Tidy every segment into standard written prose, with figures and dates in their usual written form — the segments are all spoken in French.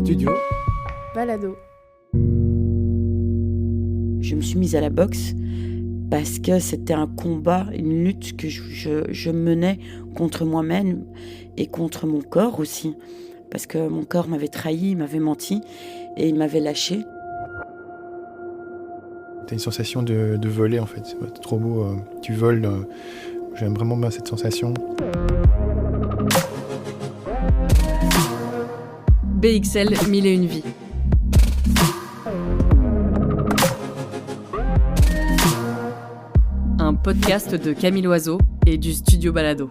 Studio Balado. Je me suis mise à la boxe parce que c'était un combat, une lutte que je menais contre moi-même et contre mon corps aussi. Parce que mon corps m'avait trahi, il m'avait menti et il m'avait lâché. T'as une sensation de voler en fait, c'est trop beau, tu voles, j'aime vraiment bien cette sensation. BXL 1001 vies. Un podcast de Camille Loiseau et du Studio Balado.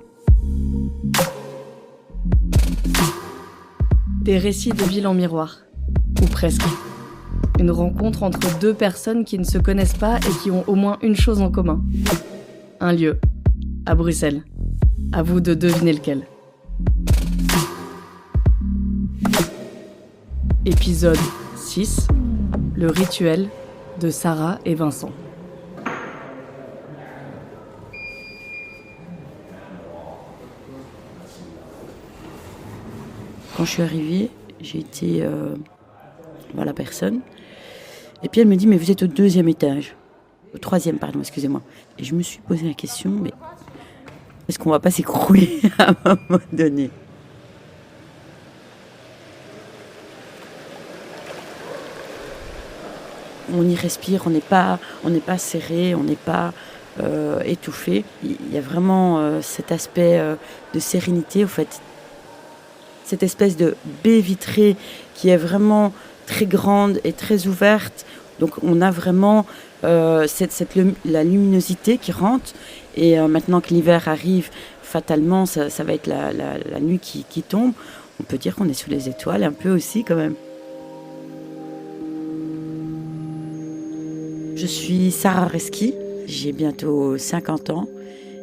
Des récits de villes en miroir, ou presque. Une rencontre entre deux personnes qui ne se connaissent pas et qui ont au moins une chose en commun. Un lieu, à Bruxelles. À vous de deviner lequel. Épisode 6, le rituel de Sarah et Vincent. Quand je suis arrivée, j'ai été voir la personne. Et puis elle me dit, mais vous êtes au 2e étage. Au 3e, pardon, excusez-moi. Et je me suis posé la question, mais est-ce qu'on va pas s'écrouler à un moment donné ? On y respire, on n'est pas serré, on n'est pas étouffé. Il y a vraiment cet aspect de sérénité, au fait. Cette espèce de baie vitrée qui est vraiment très grande et très ouverte. Donc on a vraiment la luminosité qui rentre. Et maintenant que l'hiver arrive, fatalement, ça va être la nuit qui tombe. On peut dire qu'on est sous les étoiles un peu aussi quand même. Je suis Sarah Reski, j'ai bientôt 50 ans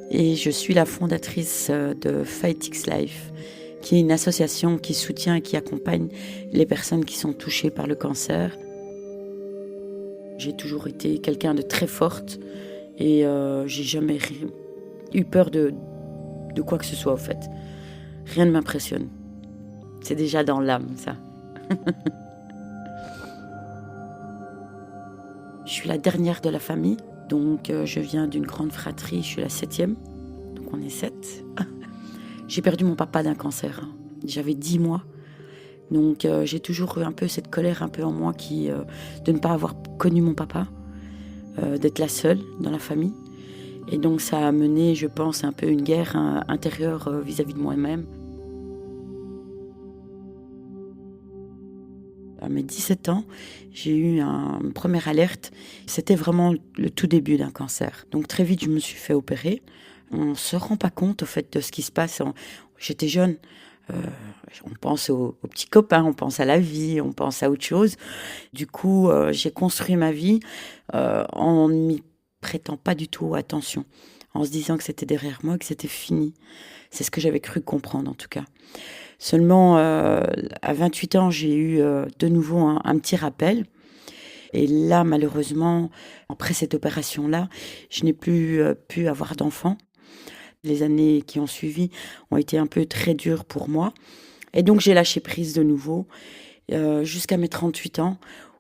et je suis la fondatrice de Fight X Life, qui est une association qui soutient et qui accompagne les personnes qui sont touchées par le cancer. J'ai toujours été quelqu'un de très forte et j'ai jamais eu peur de quoi que ce soit, en fait. Rien ne m'impressionne. C'est déjà dans l'âme, ça. Je suis la dernière de la famille, donc je viens d'une grande fratrie, je suis la 7e, donc on est 7. J'ai perdu mon papa d'un cancer, j'avais 10 mois, donc j'ai toujours eu un peu cette colère un peu en moi de ne pas avoir connu mon papa, d'être la seule dans la famille. Et donc ça a mené, je pense, un peu une guerre intérieure vis-à-vis de moi-même. À mes 17 ans, j'ai eu une première alerte. C'était vraiment le tout début d'un cancer. Donc très vite, je me suis fait opérer. On ne se rend pas compte au fait de ce qui se passe. J'étais jeune. On pense aux petits copains, on pense à la vie, on pense à autre chose. Du coup, j'ai construit ma vie en ne m'y prêtant pas du tout attention. En se disant que c'était derrière moi, que c'était fini. C'est ce que j'avais cru comprendre en tout cas. Seulement, à 28 ans, j'ai eu de nouveau un petit rappel. Et là, malheureusement, après cette opération-là, je n'ai plus pu avoir d'enfant. Les années qui ont suivi ont été un peu très dures pour moi. Et donc, j'ai lâché prise de nouveau jusqu'à mes 38 ans,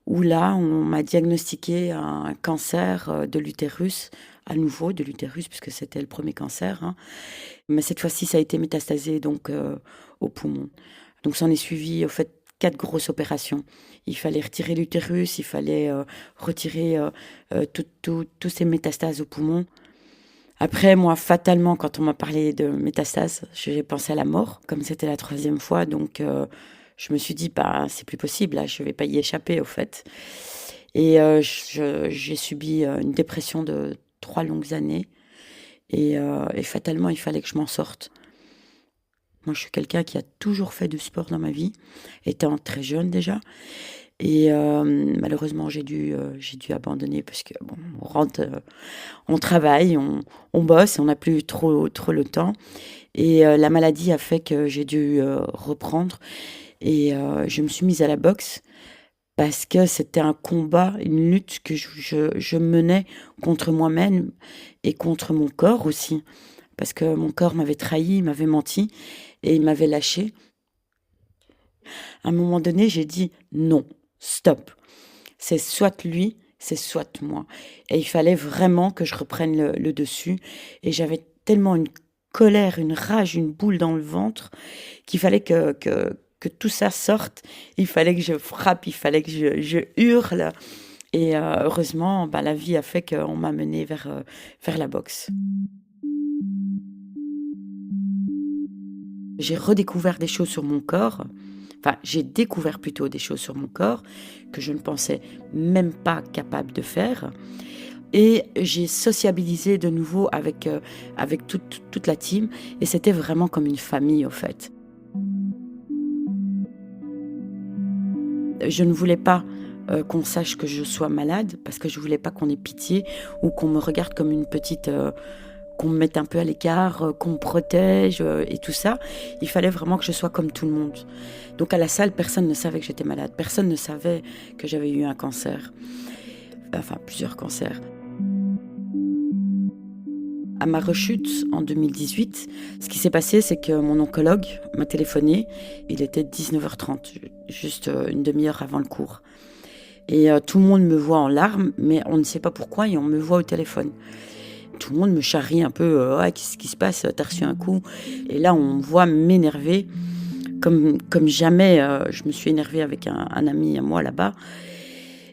où là, on m'a diagnostiqué un cancer de l'utérus, à nouveau de l'utérus, puisque c'était le premier cancer. Mais cette fois-ci, ça a été métastasé donc, au poumon. Donc, s'en est suivi, au fait, 4 grosses opérations. Il fallait retirer l'utérus, il fallait retirer tous ces métastases au poumon. Après, moi, fatalement, quand on m'a parlé de métastases, j'ai pensé à la mort, comme c'était la 3e fois. Donc, je me suis dit, c'est plus possible, là, je ne vais pas y échapper, au fait. Et j'ai subi une dépression de 3 longues années. Et fatalement, il fallait que je m'en sorte. Moi, je suis quelqu'un qui a toujours fait du sport dans ma vie, étant très jeune déjà. Et malheureusement, j'ai dû abandonner parce que on rentre, on travaille, on bosse, on n'a plus trop le temps. Et la maladie a fait que j'ai dû reprendre. Et je me suis mise à la boxe parce que c'était un combat, une lutte que je menais contre moi-même et contre mon corps aussi. Parce que mon corps m'avait trahi, il m'avait menti et il m'avait lâché. À un moment donné, j'ai dit non, stop. C'est soit lui, c'est soit moi. Et il fallait vraiment que je reprenne le dessus. Et j'avais tellement une colère, une rage, une boule dans le ventre qu'il fallait que tout ça sorte. Il fallait que je frappe, il fallait que je hurle. Et heureusement, la vie a fait qu'on m'a menée vers la boxe. J'ai redécouvert des choses sur mon corps. Enfin, j'ai découvert plutôt des choses sur mon corps que je ne pensais même pas capable de faire. Et j'ai sociabilisé de nouveau avec toute la team. Et c'était vraiment comme une famille, au fait. Je ne voulais pas qu'on sache que je sois malade, parce que je ne voulais pas qu'on ait pitié ou qu'on me regarde comme une petite... qu'on me mette un peu à l'écart, qu'on me protège et tout ça. Il fallait vraiment que je sois comme tout le monde. Donc à la salle, personne ne savait que j'étais malade. Personne ne savait que j'avais eu un cancer. Enfin, plusieurs cancers. À ma rechute en 2018, ce qui s'est passé, c'est que mon oncologue m'a téléphoné. Il était 19h30, juste une demi-heure avant le cours. Et tout le monde me voit en larmes, mais on ne sait pas pourquoi, et on me voit au téléphone. Tout le monde me charrie un peu, qu'est-ce qui se passe, t'as reçu un coup. Et là, on me voit m'énerver, comme jamais je me suis énervée avec un ami à moi là-bas.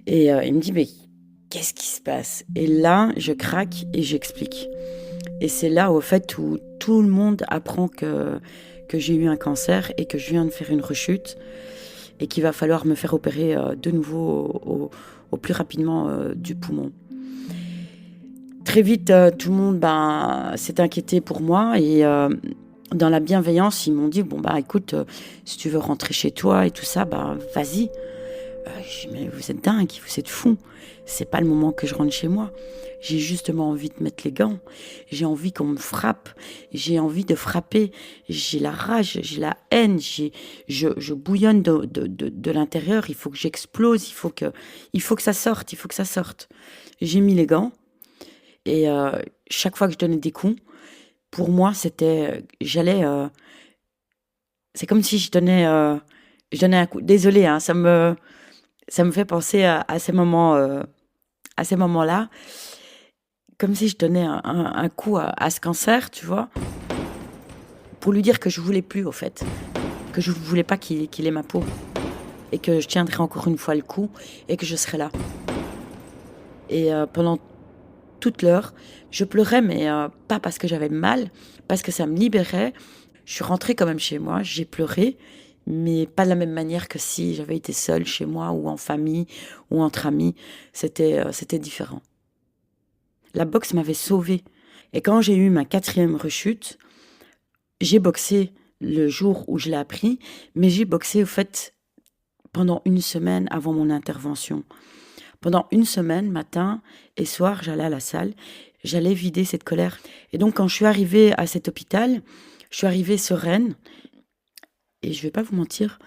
Et il me dit, mais qu'est-ce qui se passe? Et là, je craque et j'explique. Et c'est là, au fait, où tout le monde apprend que j'ai eu un cancer et que je viens de faire une rechute et qu'il va falloir me faire opérer de nouveau au plus rapidement du poumon. Très vite, tout le monde s'est inquiété pour moi et dans la bienveillance, ils m'ont dit écoute, si tu veux rentrer chez toi et tout ça, vas-y. J'ai dit, mais vous êtes dingue, vous êtes fous. C'est pas le moment que je rentre chez moi. J'ai justement envie de mettre les gants. J'ai envie qu'on me frappe. J'ai envie de frapper. J'ai la rage, j'ai la haine. Je bouillonne de l'intérieur. Il faut que j'explose. Il faut que ça sorte. Il faut que ça sorte. J'ai mis les gants. Et chaque fois que je donnais des coups, pour moi, c'était... c'est comme si je donnais un coup. Désolée, hein, ça me fait penser à ces moments-là. Comme si je donnais un coup à ce cancer, tu vois. Pour lui dire que je voulais plus, au fait. Que je voulais pas qu'il ait ma peau. Et que je tiendrais encore une fois le coup. Et que je serais là. Et pendant toute l'heure, je pleurais, mais pas parce que j'avais mal, parce que ça me libérait. Je suis rentrée quand même chez moi, j'ai pleuré, mais pas de la même manière que si j'avais été seule chez moi ou en famille ou entre amis. C'était différent. La boxe m'avait sauvée. Et quand j'ai eu ma 4e rechute, j'ai boxé le jour où je l'ai appris, mais j'ai boxé au fait pendant 1 semaine avant mon intervention. Pendant 1 semaine, matin et soir, j'allais à la salle, j'allais vider cette colère. Et donc, quand je suis arrivée à cet hôpital, je suis arrivée sereine. Et je ne vais pas vous mentir,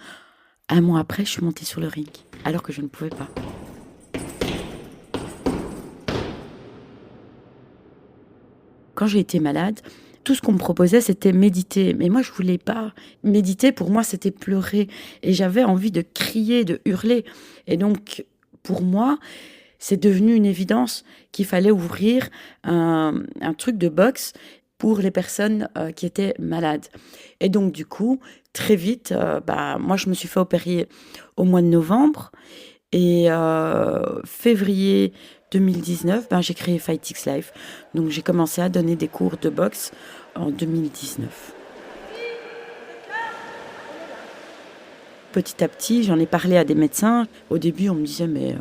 1 mois après, je suis montée sur le ring, alors que je ne pouvais pas. Quand j'ai été malade, tout ce qu'on me proposait, c'était méditer. Mais moi, je ne voulais pas. Méditer, pour moi, c'était pleurer. Et j'avais envie de crier, de hurler. Et donc... Pour moi, c'est devenu une évidence qu'il fallait ouvrir un truc de boxe pour les personnes qui étaient malades. Et donc, du coup, très vite, moi, je me suis fait opérer au mois de novembre. Et février 2019, j'ai créé Fight X Life. Donc, j'ai commencé à donner des cours de boxe en 2019. Petit à petit, j'en ai parlé à des médecins. Au début, on me disait, mais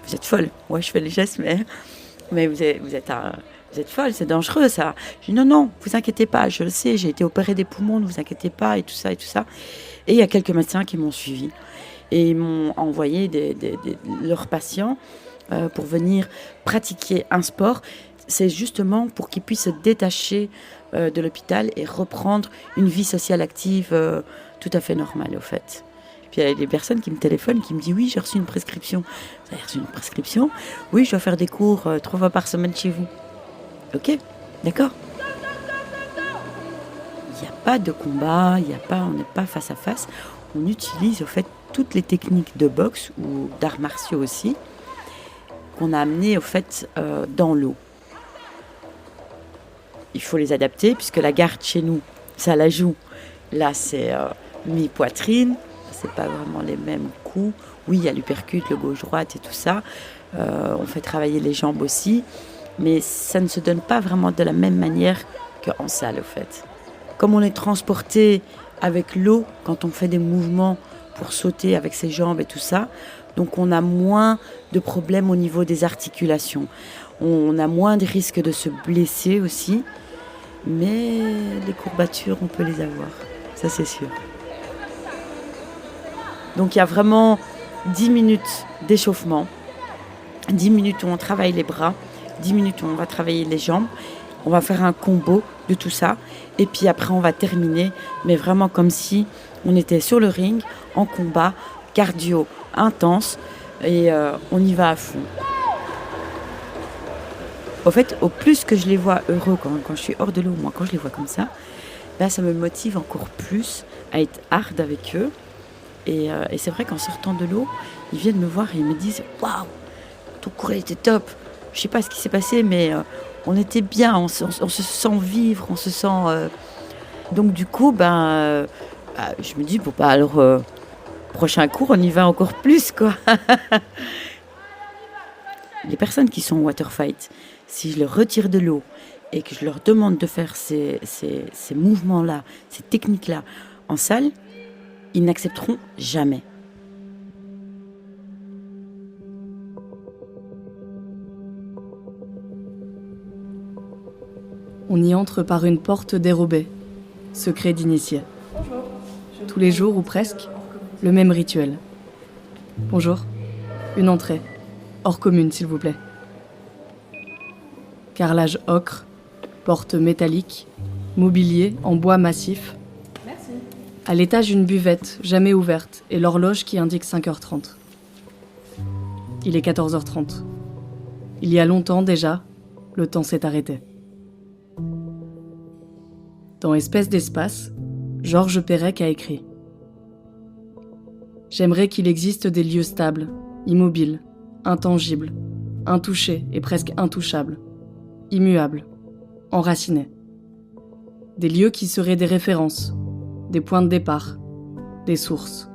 vous êtes folle. Ouais, je fais les gestes, mais vous êtes folle, c'est dangereux, ça. J'ai dit, non, vous inquiétez pas, je le sais, j'ai été opérée des poumons, ne vous inquiétez pas, et tout ça, et tout ça. Et il y a quelques médecins qui m'ont suivi. Et ils m'ont envoyé leurs patients pour venir pratiquer un sport. C'est justement pour qu'ils puissent se détacher de l'hôpital et reprendre une vie sociale active tout à fait normale, au fait. Puis il y a des personnes qui me téléphonent, qui me disent « Oui, j'ai reçu une prescription. » Vous avez reçu une prescription? Oui, je dois faire des cours 3 fois par semaine chez vous. Ok, d'accord. Il n'y a pas de combat, on n'est pas face à face. on utilise au fait toutes les techniques de boxe ou d'arts martiaux aussi qu'on a amenées au fait dans l'eau. Il faut les adapter puisque la garde chez nous, ça la joue. Là, c'est mi-poitrine, c'est pas vraiment les mêmes coups. Oui, il y a l'uppercut, le gauche-droite et tout ça. On fait travailler les jambes aussi, mais ça ne se donne pas vraiment de la même manière qu'en salle, au fait. Comme on est transporté avec l'eau quand on fait des mouvements pour sauter avec ses jambes et tout ça, donc on a moins de problèmes au niveau des articulations. On a moins de risques de se blesser aussi, mais les courbatures, on peut les avoir, ça c'est sûr. Donc il y a vraiment 10 minutes d'échauffement, 10 minutes où on travaille les bras, 10 minutes où on va travailler les jambes. On va faire un combo de tout ça. Et puis après, on va terminer, mais vraiment comme si on était sur le ring, en combat, cardio intense, et on y va à fond. Au fait, au plus que je les vois heureux quand je suis hors de l'eau, moi, quand je les vois comme ça, ben, ça me motive encore plus à être hard avec eux. Et c'est vrai qu'en sortant de l'eau, ils viennent me voir et ils me disent « Waouh, ton cours était top !» Je ne sais pas ce qui s'est passé, mais on était bien, on se sent vivre, on se sent... Donc du coup, je me dis, bon, alors, prochain cours, on y va encore plus, quoi. Les personnes qui sont water fight, si je les retire de l'eau et que je leur demande de faire ces mouvements-là, ces techniques-là en salle, ils n'accepteront jamais. On y entre par une porte dérobée, secret d'initié. Tous les jours ou presque, le même rituel. Bonjour, une entrée, hors commune s'il vous plaît. Carrelage ocre, porte métallique, mobilier en bois massif. Merci. À l'étage, une buvette, jamais ouverte, et l'horloge qui indique 5h30. Il est 14h30. Il y a longtemps déjà, le temps s'est arrêté. Dans Espèce d'espace, Georges Perec a écrit « J'aimerais qu'il existe des lieux stables, immobiles, intangibles, intouchés et presque intouchables, immuables, enracinés. Des lieux qui seraient des références, des points de départ, des sources.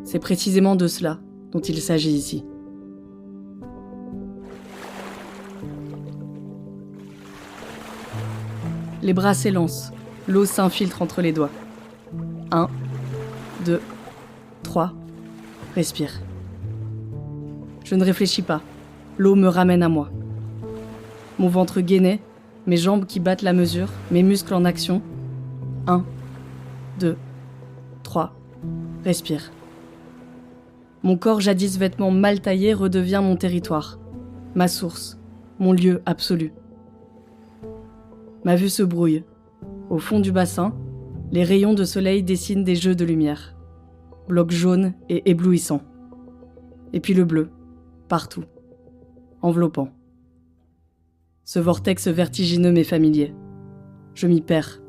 C'est précisément de cela dont il s'agit ici. » Les bras s'élancent, l'eau s'infiltre entre les doigts. 1, 2, 3, respire. Je ne réfléchis pas, l'eau me ramène à moi. Mon ventre gainé, mes jambes qui battent la mesure, mes muscles en action. 1, 2, 3, respire. Mon corps jadis vêtement mal taillé redevient mon territoire, ma source, mon lieu absolu. Ma vue se brouille. Au fond du bassin, les rayons de soleil dessinent des jeux de lumière. Blocs jaunes et éblouissants. Et puis le bleu, partout. Enveloppant. Ce vortex vertigineux m'est familier. Je m'y perds,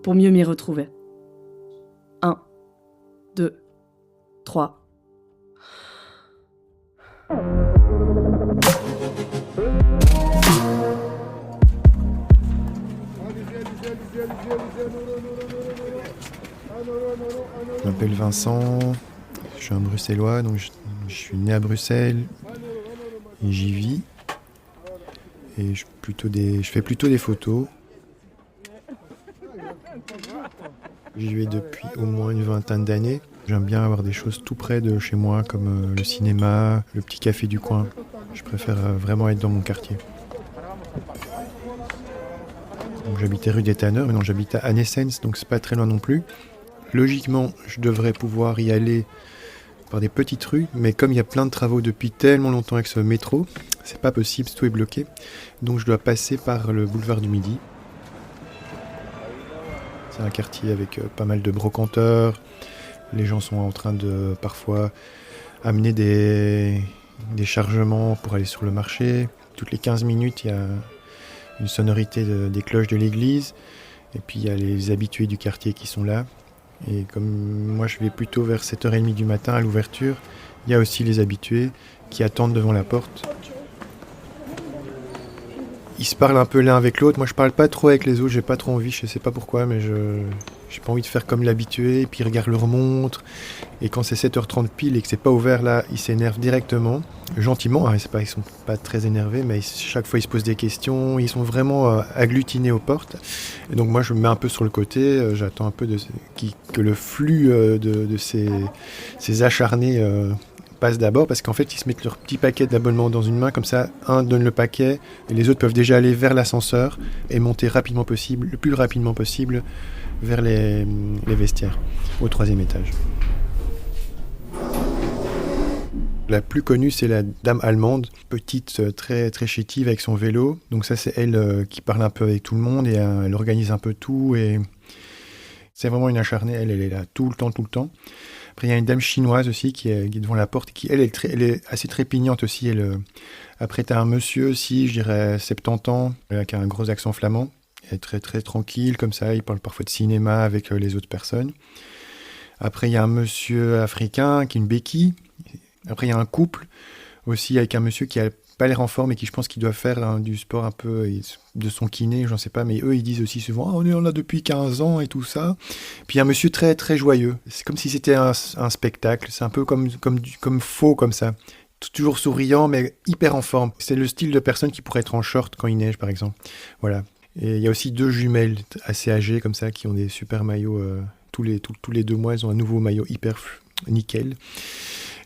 pour mieux m'y retrouver. 1, 2, 3. Je m'appelle Vincent, je suis un Bruxellois, donc je suis né à Bruxelles et j'y vis. Et je fais plutôt des photos. J'y vais depuis au moins une vingtaine d'années. J'aime bien avoir des choses tout près de chez moi, comme le cinéma, le petit café du coin. Je préfère vraiment être dans mon quartier. Donc, j'habitais rue des Tanneurs, maintenant j'habite à Annesens, donc c'est pas très loin non plus. Logiquement, je devrais pouvoir y aller par des petites rues, mais comme il y a plein de travaux depuis tellement longtemps avec ce métro, c'est pas possible, tout est bloqué. Donc je dois passer par le boulevard du Midi. C'est un quartier avec pas mal de brocanteurs. Les gens sont en train de parfois amener des chargements pour aller sur le marché. Toutes les 15 minutes, il y a une sonorité des cloches de l'église. Et puis il y a les habitués du quartier qui sont là. Et comme moi je vais plutôt vers 7h30 du matin à l'ouverture, il y a aussi les habitués qui attendent devant la porte. Ils se parlent un peu l'un avec l'autre. Moi je parle pas trop avec les autres, j'ai pas trop envie, je sais pas pourquoi, mais j'ai pas envie de faire comme l'habitué. Puis ils regardent leur montre. Et quand c'est 7h30 pile et que c'est pas ouvert là, ils s'énervent directement. Gentiment, hein, ils sont pas très énervés, mais chaque fois ils se posent des questions. Ils sont vraiment agglutinés aux portes. Et donc moi je me mets un peu sur le côté, j'attends un peu que le flux de ces acharnés passe d'abord, parce qu'en fait ils se mettent leur petit paquet d'abonnement dans une main, comme ça un donne le paquet et les autres peuvent déjà aller vers l'ascenseur et monter le plus rapidement possible vers les vestiaires au 3e étage. La plus connue, c'est la dame allemande, petite, très, très chétive avec son vélo. Donc ça, c'est elle qui parle un peu avec tout le monde et elle organise un peu tout. Et c'est vraiment une acharnée, elle est là tout le temps. Après, il y a une dame chinoise aussi qui est devant la porte, qui, elle est assez trépignante aussi. Après, tu as un monsieur aussi, je dirais 70 ans, qui a un gros accent flamand. Il est très, très tranquille, comme ça. Il parle parfois de cinéma avec les autres personnes. Après, il y a un monsieur africain qui a une béquille. Après, il y a un couple aussi avec un monsieur qui a pas l'air en forme et qui, je pense, qu'il doit faire du sport un peu de son kiné, j'en sais pas. Mais eux, ils disent aussi souvent « on est là depuis 15 ans et tout ça ». Puis il y a un monsieur très, très joyeux. C'est comme si c'était un spectacle. C'est un peu comme faux, comme ça. Toujours souriant, mais hyper en forme. C'est le style de personne qui pourrait être en short quand il neige, par exemple. Voilà. Et il y a aussi 2 jumelles assez âgées, comme ça, qui ont des super maillots. Tous les 2 mois, elles ont un nouveau maillot hyper nickel.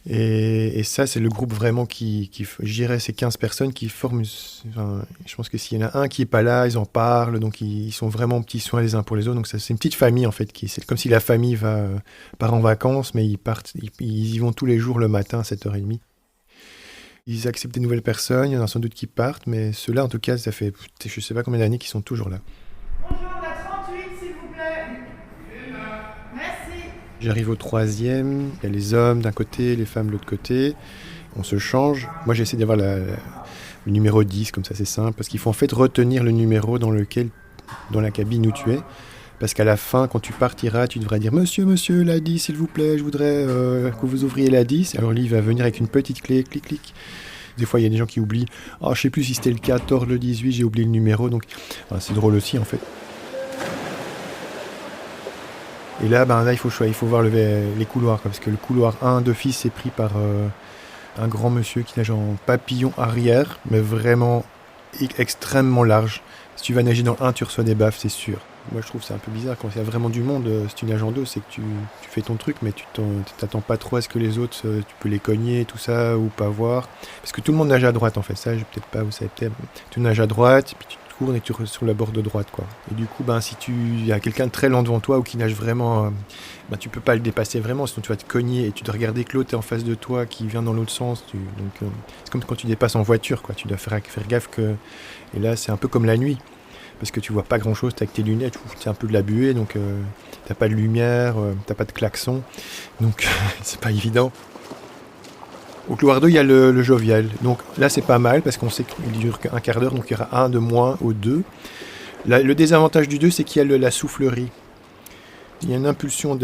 Et ça, c'est le groupe vraiment qui je dirais, c'est 15 personnes qui forment. Enfin, je pense que s'il y en a un qui n'est pas là, ils en parlent, donc ils sont vraiment petits soins les uns pour les autres. Donc ça, c'est une petite famille en fait. C'est comme si la famille part en vacances, mais ils y vont tous les jours le matin à 7h30. Ils acceptent des nouvelles personnes, il y en a sans doute qui partent, mais ceux-là, en tout cas, ça fait je ne sais pas combien d'années qu'ils sont toujours là. Bonjour, on a 38 s'il vous plaît. Merci. J'arrive au 3e, il y a les hommes d'un côté, les femmes de l'autre côté. On se change. Moi, j'essaie d'avoir le numéro 10, comme ça c'est simple, parce qu'il faut en fait retenir le numéro dans la cabine où tu es. Parce qu'à la fin, quand tu partiras, tu devras dire « Monsieur, la 10, s'il vous plaît, je voudrais que vous ouvriez la 10 ». Alors lui, il va venir avec une petite clé, clic, clic. Des fois, il y a des gens qui oublient « Oh, je sais plus si c'était le 14, le 18, j'ai oublié le numéro ». Donc, c'est drôle aussi, en fait. Et là, il faut voir les couloirs, parce que le couloir 1 d'office est pris par un grand monsieur qui nage en papillon arrière, mais vraiment extrêmement large. Si tu vas nager dans le 1, tu reçois des baffes, c'est sûr. Moi, je trouve que c'est un peu bizarre quand il y a vraiment du monde. Si tu nages en 2, c'est que tu fais ton truc, mais tu t'attends pas trop à ce que les autres, tu peux les cogner, tout ça, ou pas voir. Parce que tout le monde nage à droite, en fait. Ça, peut-être pas, vous savez peut-être. Tu nages à droite, puis tu tournes et tu restes sur la bord de droite, quoi. Et du coup, si il y a quelqu'un de très lent devant toi ou qui nage vraiment, tu peux pas le dépasser vraiment, sinon tu vas te cogner et tu dois regarder que l'autre est en face de toi qui vient dans l'autre sens. Donc, c'est comme quand tu dépasses en voiture, quoi. Tu dois faire gaffe que. Et là, c'est un peu comme la nuit. Parce que tu vois pas grand chose, t'as que tes lunettes, c'est un peu de la buée, donc t'as pas de lumière, t'as pas de klaxon, donc c'est pas évident. Au couloir 2, il y a le jovial, donc là c'est pas mal, parce qu'on sait qu'il dure un quart d'heure, donc il y aura un de moins au 2. Là, le désavantage du 2, c'est qu'il y a la soufflerie. Il y a une impulsion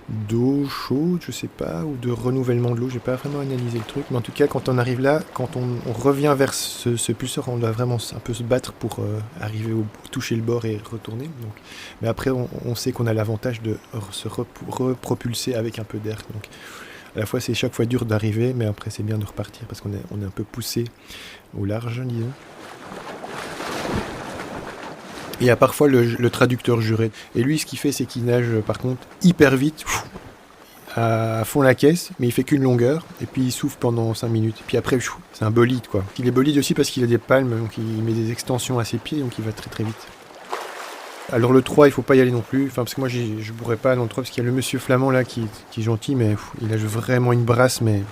d'eau chaude, je sais pas, ou de renouvellement de l'eau, j'ai pas vraiment analysé le truc, mais en tout cas quand on arrive là, quand on revient vers ce pulseur, on doit vraiment un peu se battre pour arriver toucher le bord et retourner. Donc. Mais après on sait qu'on a l'avantage de se repropulser avec un peu d'air. Donc à la fois c'est chaque fois dur d'arriver, mais après c'est bien de repartir parce qu'on est un peu poussé au large, disons. Il y a parfois le traducteur juré. Et lui, ce qu'il fait, c'est qu'il nage, par contre, hyper vite, à fond la caisse, mais il fait qu'une longueur, et puis il souffle pendant 5 minutes. Et puis après, c'est un bolide, quoi. Il est bolide aussi parce qu'il a des palmes, donc il met des extensions à ses pieds, donc il va très très vite. Alors le 3, il faut pas y aller non plus, parce que moi, je pourrais pas dans le 3, parce qu'il y a le monsieur flamand, là, qui est gentil, mais il nage vraiment une brasse, mais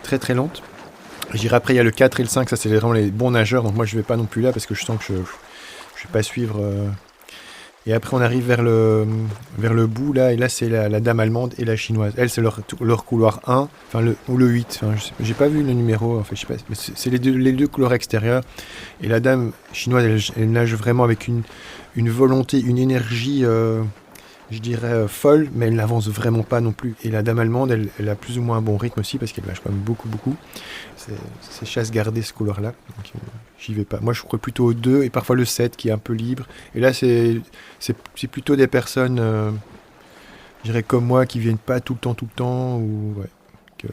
très très lente. Je dirais après, il y a le 4 et le 5, ça c'est vraiment les bons nageurs, donc moi, je vais pas non plus là, parce que je sens que je vais pas suivre. Et après, on arrive vers le bout, là, et là, c'est la dame allemande et la chinoise. Elle, c'est leur couloir 1, ou le 8. J'ai pas vu le numéro, en fait, je sais pas. Mais c'est les deux couloirs extérieurs. Et la dame chinoise, elle nage vraiment avec une volonté, une énergie je dirais, folle, mais elle n'avance vraiment pas non plus. Et la dame allemande, elle a plus ou moins un bon rythme aussi, parce qu'elle lâche quand même beaucoup. C'est chasse gardée ce couloir-là, donc j'y vais pas. Moi, je crois plutôt au 2 et parfois le 7 qui est un peu libre. Et là, c'est plutôt des personnes, je dirais comme moi, qui viennent pas tout le temps, ou ouais, que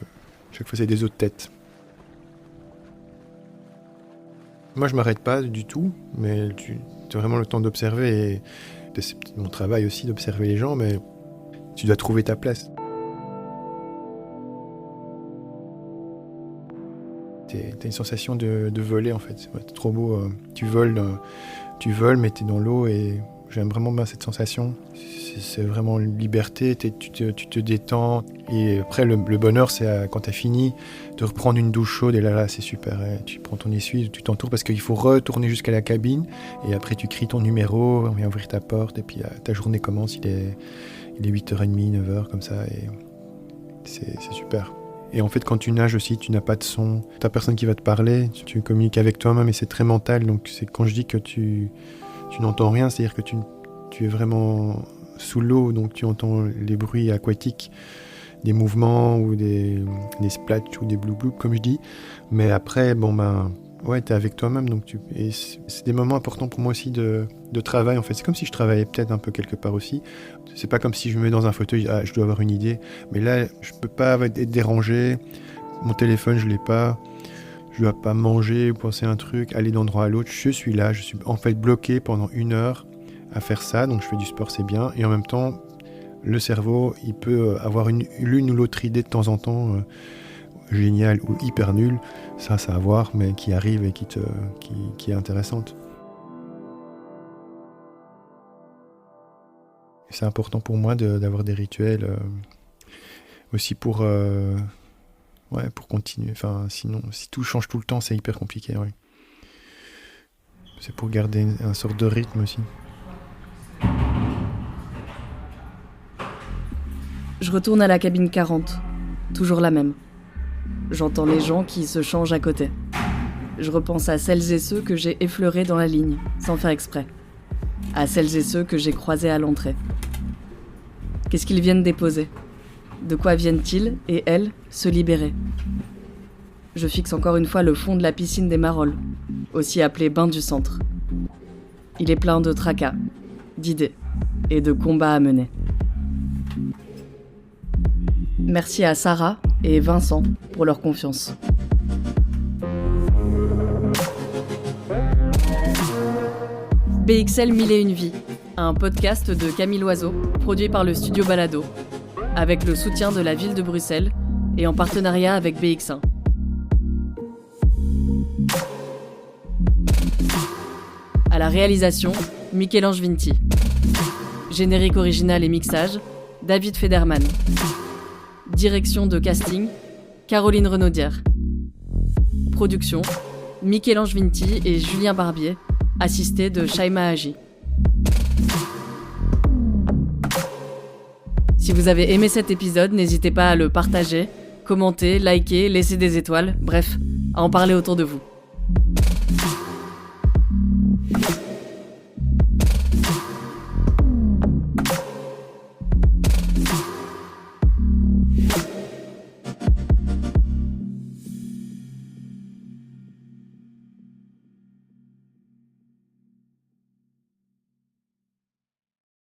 chaque fois c'est des autres têtes. Moi, je m'arrête pas du tout, mais tu as vraiment le temps d'observer, et c'est mon travail aussi d'observer les gens, mais tu dois trouver ta place. T'as une sensation de voler en fait, c'est trop beau. Tu voles, mais t'es dans l'eau, et j'aime vraiment bien cette sensation. C'est vraiment une liberté, tu te détends, et après le bonheur c'est quand t'as fini de reprendre une douche chaude, et là c'est super, hein. Tu prends ton essuie, tu t'entoures parce qu'il faut retourner jusqu'à la cabine, et après tu cries ton numéro, on vient ouvrir ta porte, et puis ta journée commence, il est 8h30, 9h comme ça, et c'est super. Et en fait, quand tu nages aussi, tu n'as pas de son, t'as personne qui va te parler, tu communiques avec toi-même, et c'est très mental. Donc c'est quand je dis que tu n'entends rien, c'est-à-dire que tu es vraiment sous l'eau, donc tu entends les bruits aquatiques, des mouvements ou des splats ou des blou-blou, comme je dis. Mais après, ouais, t'es avec toi-même, donc et c'est des moments importants pour moi aussi de travail en fait. C'est comme si je travaillais peut-être un peu quelque part aussi. C'est pas comme si je me mets dans un fauteuil, je dois avoir une idée. Mais là, je peux pas être dérangé. Mon téléphone, je l'ai pas. Je dois pas manger ou penser à un truc, aller d'un endroit à l'autre. Je suis là, je suis en fait bloqué pendant 1 heure à faire ça. Donc je fais du sport, c'est bien. Et en même temps, le cerveau, il peut avoir l'une ou l'autre idée de temps en temps. Géniale ou hyper nulle, ça à voir, mais qui arrive et qui est intéressante. C'est important pour moi d'avoir des rituels aussi pour continuer. Enfin, sinon, si tout change tout le temps, c'est hyper compliqué. Ouais. C'est pour garder un sorte de rythme aussi. Je retourne à la cabine 40, toujours la même. J'entends les gens qui se changent à côté. Je repense à celles et ceux que j'ai effleurés dans la ligne, sans faire exprès. À celles et ceux que j'ai croisés à l'entrée. Qu'est-ce qu'ils viennent déposer ? De quoi viennent-ils, et elles, se libérer ? Je fixe encore une fois le fond de la piscine des Marolles, aussi appelée bain du centre. Il est plein de tracas, d'idées et de combats à mener. Merci à Sarah et Vincent pour leur confiance. BXL 1001 vies, un podcast de Camille Loiseau, produit par le Studio Balado, avec le soutien de la ville de Bruxelles et en partenariat avec BX1. À la réalisation, Michel-Ange Vinti. Générique original et mixage, David Federman. Direction de casting, Caroline Renaudière. Production, Michel-Ange Vinti et Julien Barbier, assisté de Shaima Haji. Si vous avez aimé cet épisode, n'hésitez pas à le partager, commenter, liker, laisser des étoiles, bref, à en parler autour de vous.